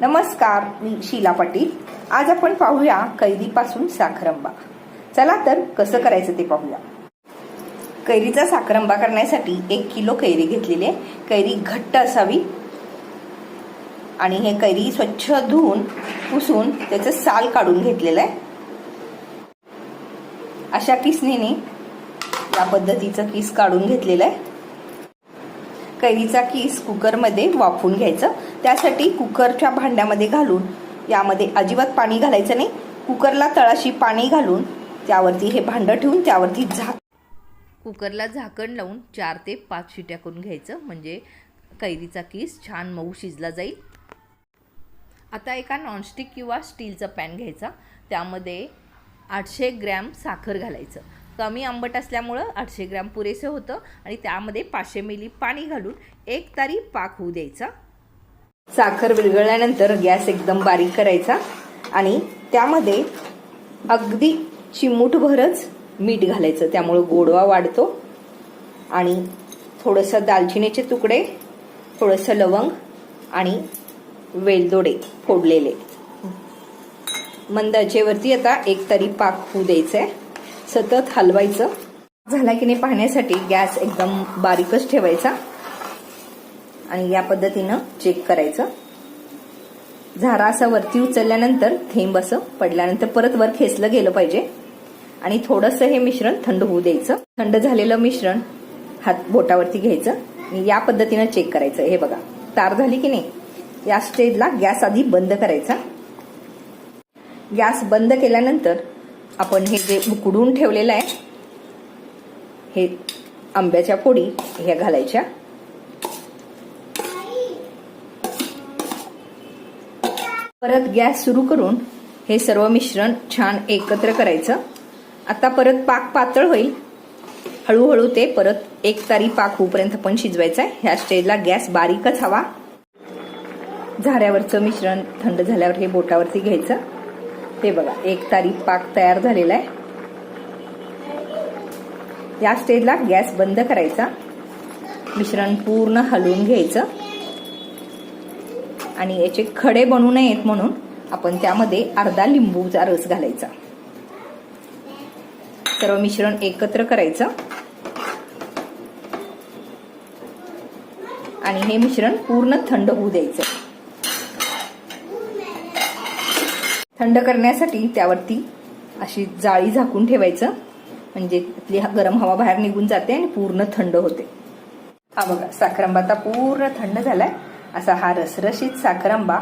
नमस्कार, मी शीला पाटील। आज आपण पाहूया कैरीपासून साखरंबा। चला तर कसं करायचं ते पाहूया। कैरीचा साखरंबा करण्यासाठी 1 किलो कैरी घेतलेली आहे। कैरी घट्ट असावी आणि हे कैरी स्वच्छ धुवून पुसून त्याचं साल काढून घेतलेलं आहे। अशा किसणीने या पद्धतीचं किस काढून घेतलेलं आहे। कैरीचा किस कुकरमध्ये वाफवून घ्यायचं। त्यासाठी कुकरच्या भांड्यामध्ये घालून यामध्ये अजिबात पाणी घालायचं नाही। कुकरला तळाशी पाणी घालून त्यावरती हे भांडं ठेवून त्यावरती कुकरला झाकण लावून 4 ते 5 शिट्या करून घ्यायचं, म्हणजे कैरीचा किस छान मऊ शिजला जाईल। आता एका नॉनस्टिक किंवा स्टीलचा पॅन घ्यायचा, त्यामध्ये 800 ग्रॅम साखर घालायचं। कमी आंबट असल्यामुळे 800 ग्रॅम पुरेसे होतं आणि त्यामध्ये 500 मिली पाणी घालून 1 तारी पाक होऊ द्यायचा। साखर विरघळल्यानंतर गॅस एकदम बारीक करायचा आणि त्यामध्ये अगदी चिमूटभरच मीठ घालायचं, त्यामुळे गोडवा वाढतो। आणि थोडंसं दालचिनीचे तुकडे, थोडंसं लवंग आणि वेलदोडे फोडलेले। मंद आचेवरती आता 1 तारी पाक होऊ द्यायचा आहे। सतत हलवायचं। झाला की नाही पाहण्यासाठी गॅस एकदम बारीकच ठेवायचा आणि या पद्धतीनं चेक करायचं। झारा असा वरती उचलल्यानंतर थेंब असं पडल्यानंतर परत वर खेचलं गेलं पाहिजे आणि थोडंसं हे मिश्रण थंड होऊ द्यायचं। थंड झालेलं मिश्रण हात बोटावरती घ्यायचं आणि या पद्धतीनं चेक करायचं। हे बघा तार झाली की नाही, या स्टेजला गॅस आधी बंद करायचा। गॅस बंद केल्यानंतर आपण हे जे उकडून ठेवलेलं आहे हे आंब्याच्या फोडी ह्या घालायच्या। परत गॅस सुरू करून हे सर्व मिश्रण छान एकत्र करायचं। आता परत पाक पातळ होईल, हळूहळू ते परत 1 तारी पाक होईपर्यंत पण शिजवायचं आहे। ह्या स्टेजला गॅस बारीकच हवा। झाऱ्यावरचं मिश्रण थंड झाल्यावर हे बोटावरती घ्यायचं। हे बघा 1 तारी पाक तयार झालेला आहे। या स्टेजला गॅस बंद करायचा, मिश्रण पूर्ण हलवून घ्यायचं आणि याचे खडे बनू नयेत म्हणून आपण त्यामध्ये अर्धा लिंबूचा रस घालायचा। सर्व मिश्रण एकत्र करायचं आणि हे मिश्रण पूर्ण थंड होऊ द्यायचं। थंड करण्यासाठी त्यावरती अशी जाळी झाकून ठेवायचं, म्हणजे त्यातली गरम हवा बाहेर निघून जाते आणि पूर्ण थंड होते। हा बघा साखरंबा आता पूर्ण थंड झालाय। असा हा रसरशीत साखरंबा